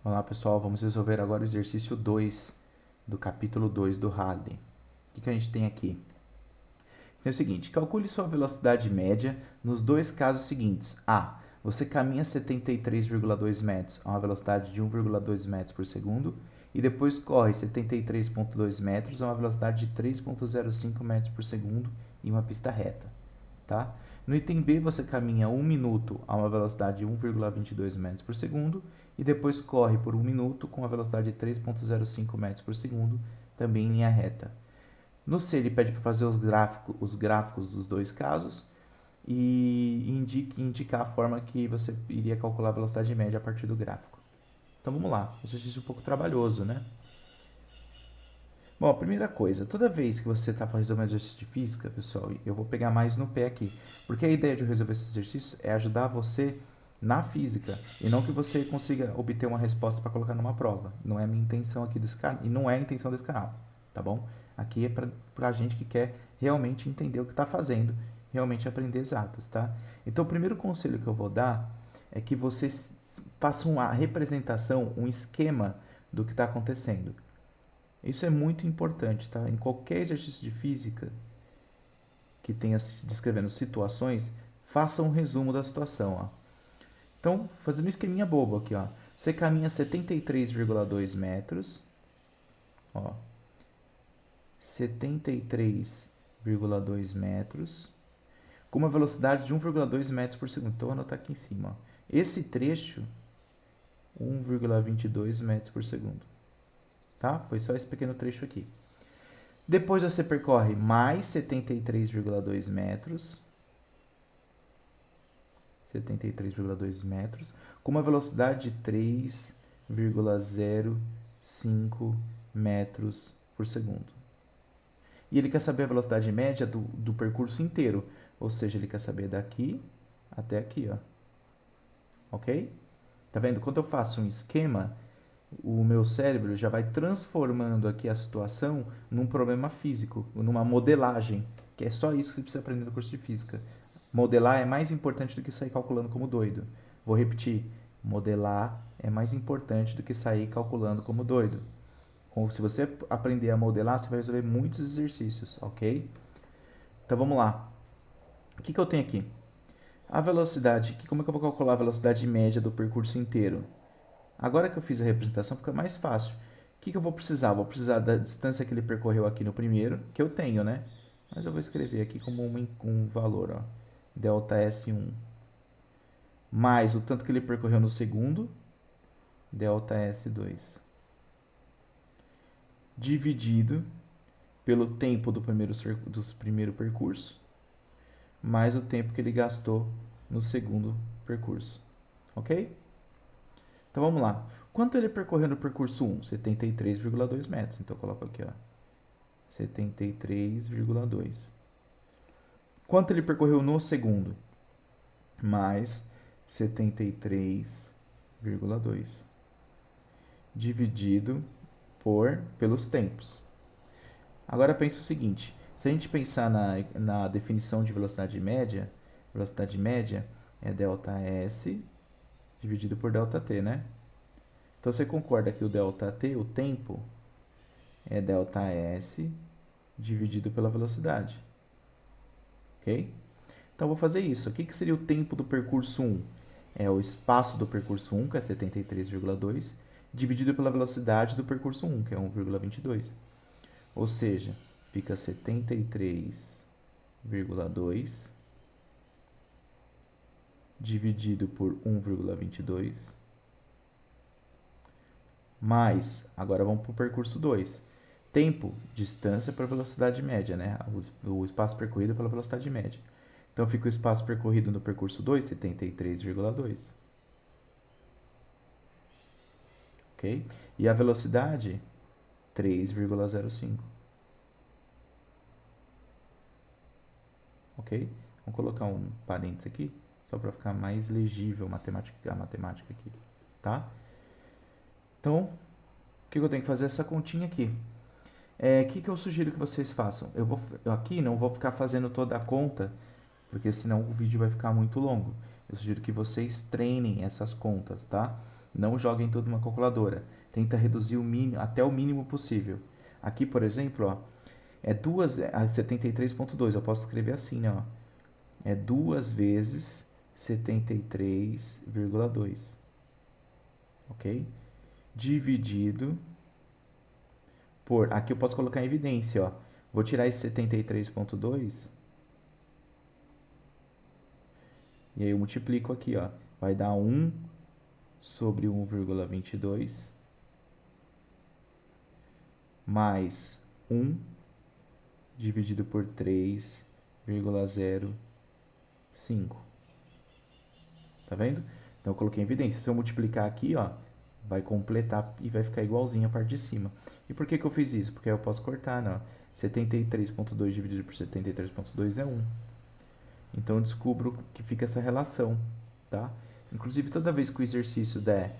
Olá pessoal, vamos resolver agora o exercício 2 do capítulo 2 do Halley. O que a gente tem aqui? Então é o seguinte, calcule sua velocidade média nos dois casos seguintes. A. Você caminha 73,2 metros a uma velocidade de 1,2 metros por segundo e depois corre 73,2 metros a uma velocidade de 3,05 metros por segundo em uma pista reta. Tá? No item B, você caminha 1 minuto a uma velocidade de 1,22 metros por segundo e depois corre por 1 minuto com a velocidade de 3,05 metros por segundo, também em linha reta. No C, ele pede para fazer os gráficos dos dois casos e indicar a forma que você iria calcular a velocidade média a partir do gráfico. Então vamos lá, exercício um pouco trabalhoso, né? Bom, a primeira coisa, toda vez que você está resolvendo exercício de física, pessoal, eu vou pegar mais no pé aqui, porque a ideia de resolver esses exercícios é ajudar você na física e não que você consiga obter uma resposta para colocar numa prova. Não é a minha intenção aqui desse canal e não é a intenção desse canal, tá bom? Aqui é para a gente que quer realmente entender o que está fazendo, realmente aprender exatas, tá? Então, o primeiro conselho que eu vou dar é que você faça uma representação, um esquema do que está acontecendo. Isso é muito importante, tá? Em qualquer exercício de física que tenha descrevendo situações, faça um resumo da situação, ó. Então, fazendo um esqueminha bobo aqui, ó. Você caminha 73,2 metros, ó. 73,2 metros, com uma velocidade de 1,2 metros por segundo. Então, vou anotar aqui em cima, ó. Esse trecho, 1,22 metros por segundo. Tá? Foi só esse pequeno trecho aqui. Depois você percorre mais 73,2 metros. 73,2 metros. Com uma velocidade de 3,05 metros por segundo. E ele quer saber a velocidade média do percurso inteiro. Ou seja, ele quer saber daqui até aqui, ó. Ok? Tá vendo? Quando eu faço um esquema, o meu cérebro já vai transformando aqui a situação num problema físico, numa modelagem, que é só isso que você precisa aprender no curso de física. Modelar é mais importante do que sair calculando como doido. Vou repetir, modelar é mais importante do que sair calculando como doido. Se você aprender a modelar, você vai resolver muitos exercícios, ok? Então vamos lá. O que eu tenho aqui? A velocidade, como é que eu vou calcular a velocidade média do percurso inteiro? Agora que eu fiz a representação, fica mais fácil. O que eu vou precisar? Vou precisar da distância que ele percorreu aqui no primeiro, que eu tenho, né? Mas eu vou escrever aqui como um valor, ó. Delta S1. Mais o tanto que ele percorreu no segundo, delta S2. Dividido pelo tempo do primeiro percurso, mais o tempo que ele gastou no segundo percurso. Ok? Então vamos lá. Quanto ele percorreu no percurso 1? 73,2 metros. Então eu coloco aqui, ó. 73,2. Quanto ele percorreu no segundo? Mais 73,2. Dividido pelos tempos. Agora pensa o seguinte. Se a gente pensar na definição de velocidade média é delta S dividido por delta T, né? Então você concorda que o delta T, o tempo, é delta S dividido pela velocidade. Ok? Então eu vou fazer isso. O que seria o tempo do percurso 1? É o espaço do percurso 1, que é 73,2, dividido pela velocidade do percurso 1, que é 1,22. Ou seja, fica 73,2 dividido por 1,22 mais, agora vamos para o percurso 2. Tempo, distância para velocidade média, né? O espaço percorrido pela velocidade média. Então fica o espaço percorrido no percurso 2, 73,2. Ok? E a velocidade, 3,05. Ok? Vamos colocar um parênteses aqui, só para ficar mais legível a matemática aqui. Tá? Então, o que eu tenho que fazer? Essa continha aqui. O que eu sugiro que vocês façam? Eu aqui não vou ficar fazendo toda a conta, porque senão o vídeo vai ficar muito longo. Eu sugiro que vocês treinem essas contas, tá? Não joguem tudo numa calculadora. Tenta reduzir o mínimo, até o mínimo possível. Aqui, por exemplo, ó, é 73,2. Eu posso escrever assim, né? Ó. É 2 vezes 73,2. Ok? Dividido por... Aqui eu posso colocar em evidência, ó. Vou tirar esse 73,2 e aí eu multiplico aqui, ó. Vai dar 1 sobre 1,22 mais 1 dividido por 3,05. Tá vendo? Então eu coloquei em evidência. Se eu multiplicar aqui, ó, vai completar e vai ficar igualzinho a parte de cima. E por que que eu fiz isso? Porque eu posso cortar, né? 73,2 dividido por 73,2 é 1. Então eu descubro que fica essa relação, tá? Inclusive toda vez que o exercício der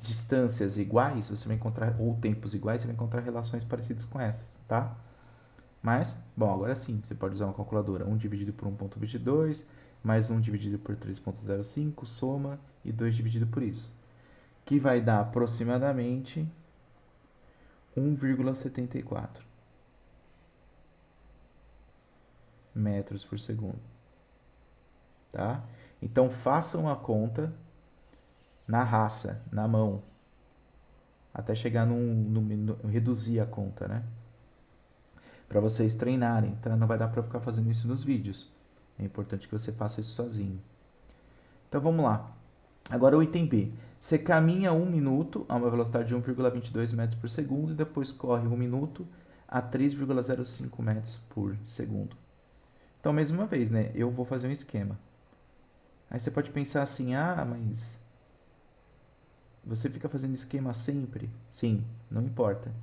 distâncias iguais, você vai encontrar, ou tempos iguais, você vai encontrar relações parecidas com essas, tá? Mas, bom, agora sim, você pode usar uma calculadora. 1 dividido por 1,22, mais 1 dividido por 3,05, soma, e 2 dividido por isso. Que vai dar aproximadamente 1,74 metros por segundo. Tá? Então, façam a conta na raça, na mão, até chegar no reduzir a conta, né? Para vocês treinarem, tá? Não vai dar para ficar fazendo isso nos vídeos. É importante que você faça isso sozinho. Então vamos lá. Agora o item B. Você caminha 1 minuto a uma velocidade de 1,22 metros por segundo e depois corre 1 minuto a 3,05 metros por segundo. Então, mais uma vez, né? Eu vou fazer um esquema. Aí você pode pensar assim, ah, mas você fica fazendo esquema sempre? Sim, não importa.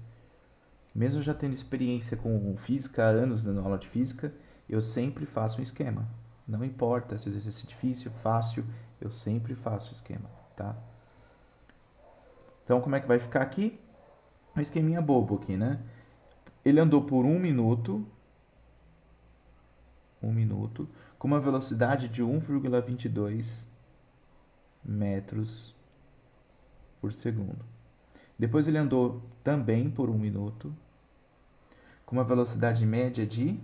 Mesmo já tendo experiência com física, há anos dando aula de física, eu sempre faço um esquema. Não importa se o exercício é difícil, fácil, eu sempre faço o esquema, tá? Então, como é que vai ficar aqui? Um esqueminha bobo aqui, né? Ele andou por 1 minuto, com uma velocidade de 1,22 metros por segundo. Depois ele andou também por 1 minuto, com uma velocidade média de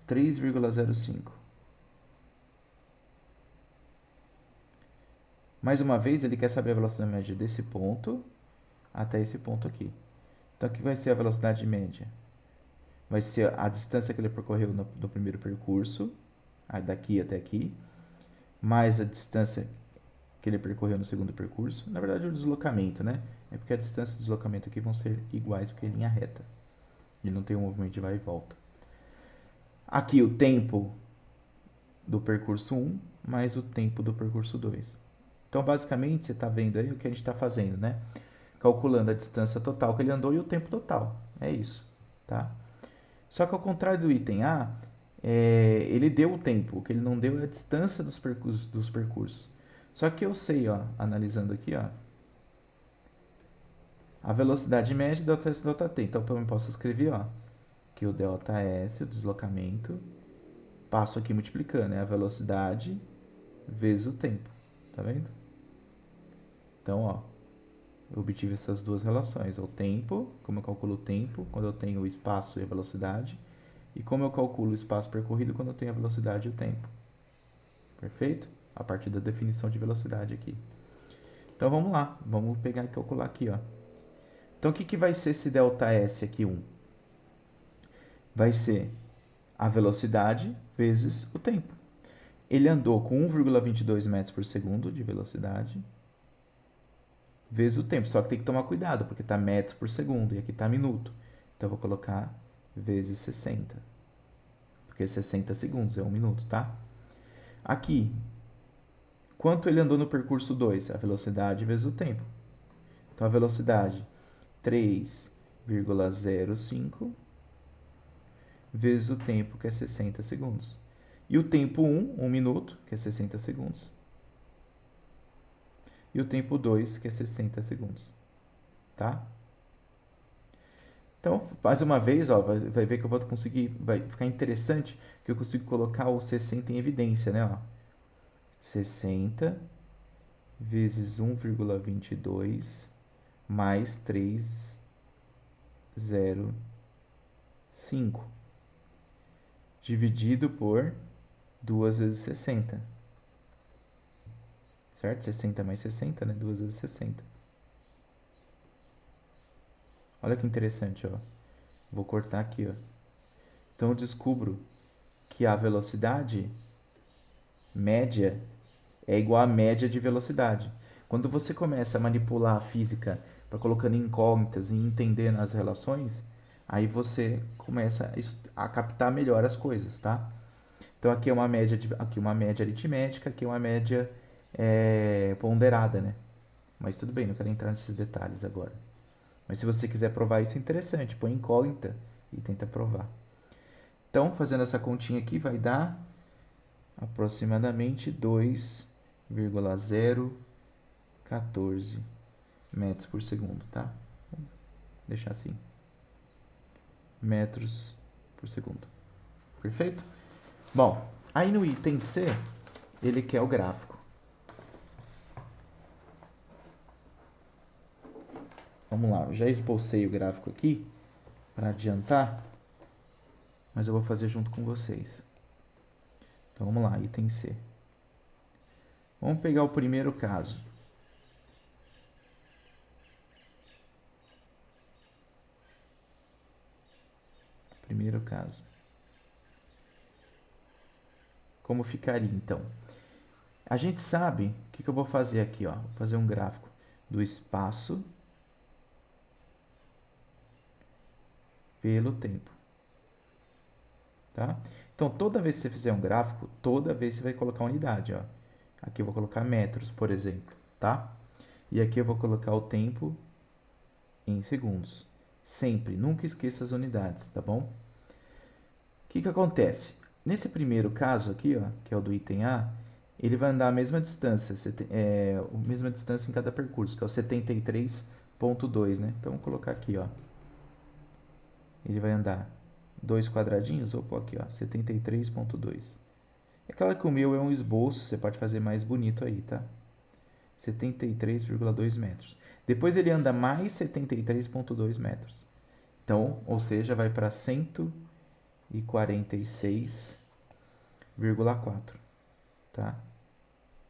3,05. Mais uma vez, ele quer saber a velocidade média desse ponto até esse ponto aqui. Então, o que vai ser a velocidade média? Vai ser a distância que ele percorreu no primeiro percurso, daqui até aqui, mais a distância que ele percorreu no segundo percurso. Na verdade, o deslocamento, né? É porque a distância e o deslocamento aqui vão ser iguais, porque é linha reta. Ele não tem um movimento de vai e volta. Aqui o tempo do percurso 1 mais o tempo do percurso 2. Então, basicamente, você está vendo aí o que a gente está fazendo, né? Calculando a distância total que ele andou e o tempo total. É isso, tá? Só que ao contrário do item A, ele deu o tempo. O que ele não deu é a distância dos percursos. Só que eu sei, ó, analisando aqui, ó, a velocidade média delta S delta T. Então, eu posso escrever, ó, que o delta S, o deslocamento, passo aqui multiplicando, é a velocidade vezes o tempo. Tá vendo? Então, ó, eu obtive essas duas relações. O tempo, como eu calculo o tempo, quando eu tenho o espaço e a velocidade. E como eu calculo o espaço percorrido, quando eu tenho a velocidade e o tempo. Perfeito? A partir da definição de velocidade aqui. Então, vamos lá. Vamos pegar e calcular aqui, ó. Então, o que vai ser esse ΔS aqui, 1? Vai ser a velocidade vezes o tempo. Ele andou com 1,22 metros por segundo de velocidade vezes o tempo. Só que tem que tomar cuidado, porque está metros por segundo e aqui está minuto. Então, eu vou colocar vezes 60. Porque 60 segundos é 1 minuto, tá? Aqui, quanto ele andou no percurso 2? A velocidade vezes o tempo. Então, a velocidade 3,05 vezes o tempo, que é 60 segundos. E o tempo 1 minuto, que é 60 segundos. E o tempo 2, que é 60 segundos. Tá? Então, mais uma vez, ó, vai ver que eu vou conseguir, vai ficar interessante que eu consigo colocar o 60 em evidência, né? Ó. 60 vezes 1,22 mais 305 dividido por 2 vezes 60. Certo? 60 mais 60, né? 2 vezes 60. Olha que interessante, ó. Vou cortar aqui, ó. Então eu descubro que a velocidade média é igual à média de velocidade. Quando você começa a manipular a física para colocando incógnitas e entendendo as relações, aí você começa a captar melhor as coisas, tá? Então aqui é uma média, aqui uma média aritmética, aqui é uma média ponderada, né? Mas tudo bem, não quero entrar nesses detalhes agora. Mas se você quiser provar isso, é interessante. Põe incógnita e tenta provar. Então, fazendo essa continha aqui, vai dar aproximadamente 2,014 metros por segundo, tá? Vou deixar assim. Metros por segundo. Perfeito? Bom, aí no item C, ele quer o gráfico. Vamos lá, eu já esbocei o gráfico aqui para adiantar, mas eu vou fazer junto com vocês. Então vamos lá, item C. Vamos pegar o primeiro caso. Primeiro caso. Como ficaria então? A gente sabe, o que eu vou fazer aqui, ó? Vou fazer um gráfico do espaço pelo tempo. Tá? Então, toda vez que você fizer um gráfico, toda vez você vai colocar unidade, ó. Aqui eu vou colocar metros, por exemplo, tá? E aqui eu vou colocar o tempo em segundos. Sempre, nunca esqueça as unidades, tá bom? O que acontece? Nesse primeiro caso aqui, ó, que é o do item A, ele vai andar a mesma distância, a mesma distância em cada percurso, que é o 73,2, né? Então, vou colocar aqui, ó. Ele vai andar 2 quadradinhos, vou pôr aqui, ó, 73,2. É claro que o meu é um esboço, você pode fazer mais bonito aí, tá? 73,2 metros. Depois ele anda mais 73,2 metros. Então, ou seja, vai para 146,4, tá?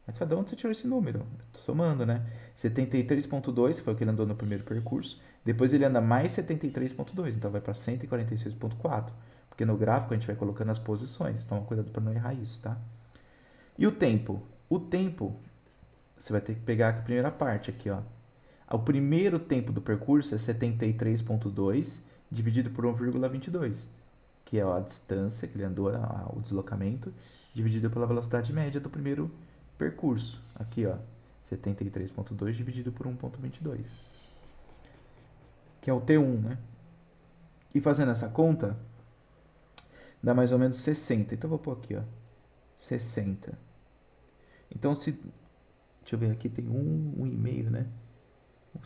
Mas de onde você tirou esse número? Estou somando, né? 73,2 foi o que ele andou no primeiro percurso. Depois ele anda mais 73,2, então vai para 146,4. Porque no gráfico a gente vai colocando as posições. Toma cuidado para não errar isso, tá? E o tempo? O tempo, você vai ter que pegar a primeira parte aqui, ó. O primeiro tempo do percurso é 73,2 dividido por 1,22, que é a distância que ele andou, o deslocamento, dividido pela velocidade média do primeiro percurso. Aqui, ó, 73,2 dividido por 1,22, que é o T1, né? E fazendo essa conta, dá mais ou menos 60. Então, eu vou pôr aqui, ó, 60. Então, se... Deixa eu ver, aqui tem 1,5, né?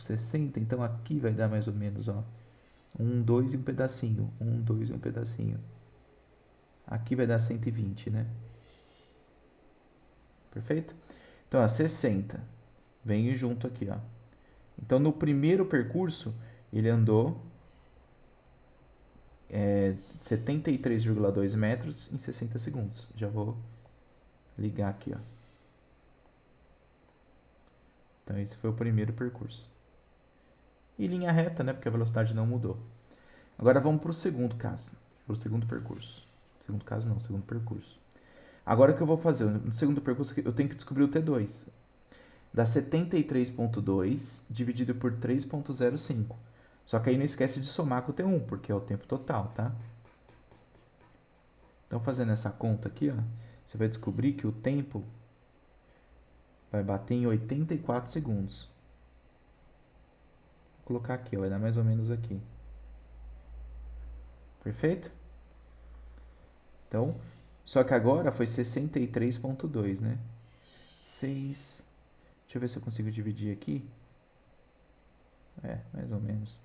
60, então aqui vai dar mais ou menos, ó, 1, 2 e um pedacinho. 1, 2 e um pedacinho. Aqui vai dar 120, né? Perfeito? Então, ó, 60. Vem junto aqui, ó. Então, no primeiro percurso, ele andou 73,2 metros em 60 segundos. Já vou ligar aqui, ó. Então, esse foi o primeiro percurso. E linha reta, né? Porque a velocidade não mudou. Agora, vamos para o segundo caso. Para o segundo percurso. Segundo caso não, segundo percurso. Agora o que eu vou fazer? No segundo percurso, eu tenho que descobrir o T2. Dá 73,2 dividido por 3,05. Só que aí não esquece de somar com o T1, porque é o tempo total, tá? Então, fazendo essa conta aqui, ó, você vai descobrir que o tempo vai bater em 84 segundos. Vou colocar aqui, ó, vai dar mais ou menos aqui. Perfeito? Então, só que agora foi 63,2, né? 6. Deixa eu ver se eu consigo dividir aqui. Mais ou menos.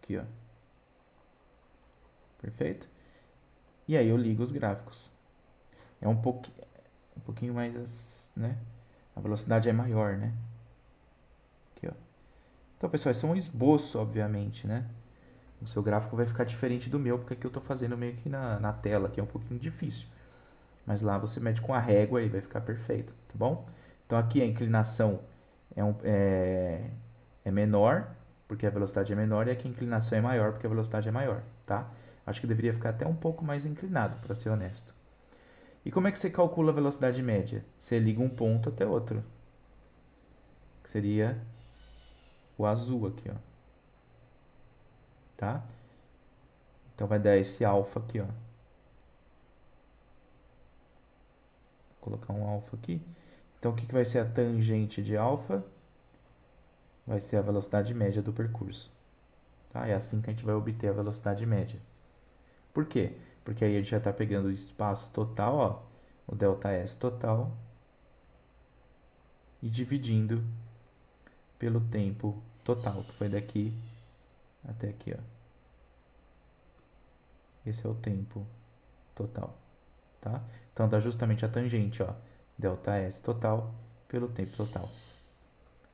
Aqui, ó. Perfeito? E aí eu ligo os gráficos. É um pouquinho. pouquinho mais, né? A velocidade é maior, né? Aqui, ó. Então, pessoal, esse é um esboço, obviamente, né? O seu gráfico vai ficar diferente do meu, porque aqui eu estou fazendo meio que na tela, que é um pouquinho difícil. Mas lá você mede com a régua e vai ficar perfeito, tá bom? Então aqui a inclinação é menor, porque a velocidade é menor, e aqui a inclinação é maior, porque a velocidade é maior, tá? Acho que deveria ficar até um pouco mais inclinado, para ser honesto. E como é que você calcula a velocidade média? Você liga um ponto até outro, que seria o azul aqui, ó. Tá? Então vai dar esse alfa aqui, ó. Vou colocar um alfa aqui. Então o que vai ser a tangente de alfa? Vai ser a velocidade média do percurso. Tá? É assim que a gente vai obter a velocidade média. Por quê? Porque aí a gente já está pegando o espaço total, ó, o ΔS total, e dividindo pelo tempo total, que foi daqui até aqui, ó. Esse é o tempo total, tá? Então dá justamente a tangente, ó, ΔS total pelo tempo total.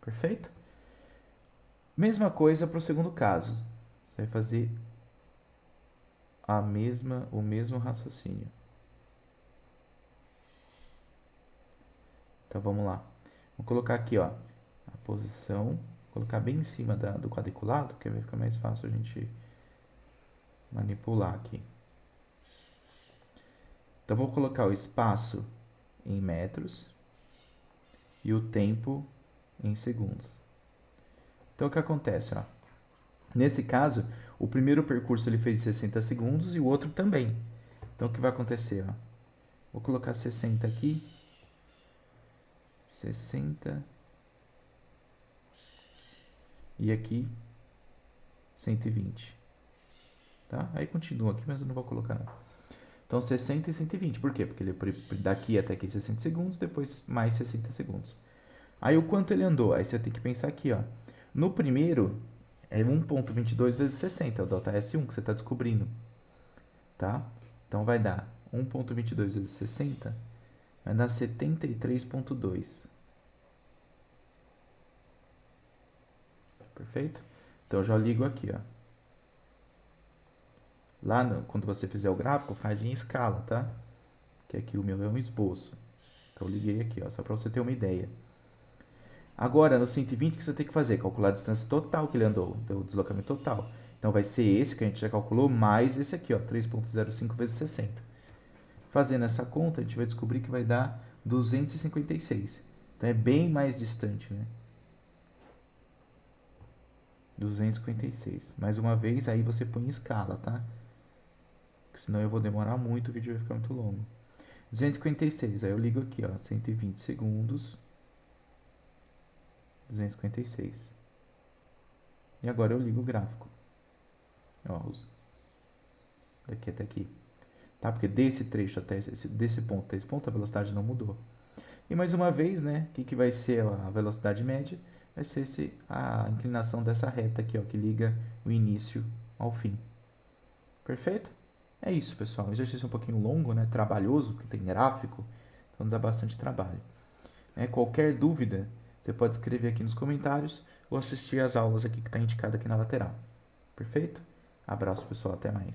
Perfeito? Mesma coisa para o segundo caso. Você vai fazer o mesmo raciocínio. Então vamos lá. Vou colocar aqui, ó, a posição, colocar bem em cima do quadriculado, que vai ficar mais fácil a gente manipular aqui. Então vou colocar o espaço em metros e o tempo em segundos. Então o que acontece, ó? Nesse caso, o primeiro percurso ele fez 60 segundos e o outro também. Então o que vai acontecer, ó? Vou colocar 60 aqui. 60 e aqui 120, tá? Aí continua aqui, mas eu não vou colocar não. Então 60 e 120, por quê? Porque ele daqui até aqui 60 segundos, depois mais 60 segundos. Aí o quanto ele andou? Aí você tem que pensar aqui, ó. No primeiro é 1.22 vezes 60, é o ΔS1 que você está descobrindo, tá? Então vai dar 1.22 vezes 60, vai dar 73.2. Perfeito? Então eu já ligo aqui, ó. Lá, quando você fizer o gráfico, faz em escala, tá? Que aqui o meu é um esboço. Então eu liguei aqui, ó, só para você ter uma ideia. Agora, no 120, o que você tem que fazer? Calcular a distância total que ele andou, então, o deslocamento total. Então vai ser esse que a gente já calculou, mais esse aqui, ó, 3.05 vezes 60. Fazendo essa conta, a gente vai descobrir que vai dar 256. Então é bem mais distante, né? 256. Mais uma vez, aí você põe em escala, tá? Porque senão eu vou demorar muito, o vídeo vai ficar muito longo. 256, aí eu ligo aqui, ó, 120 segundos, 256. E agora eu ligo o gráfico. Ó, daqui até aqui. Tá? Porque desse trecho até desse ponto até esse ponto, a velocidade não mudou. E mais uma vez, né, o que vai ser a velocidade média? Vai ser a inclinação dessa reta aqui, ó, que liga o início ao fim. Perfeito? É isso, pessoal. Um exercício um pouquinho longo, né, trabalhoso, porque tem gráfico, então dá bastante trabalho. Qualquer dúvida, você pode escrever aqui nos comentários ou assistir às aulas aqui que está indicado aqui na lateral. Perfeito? Abraço, pessoal. Até mais.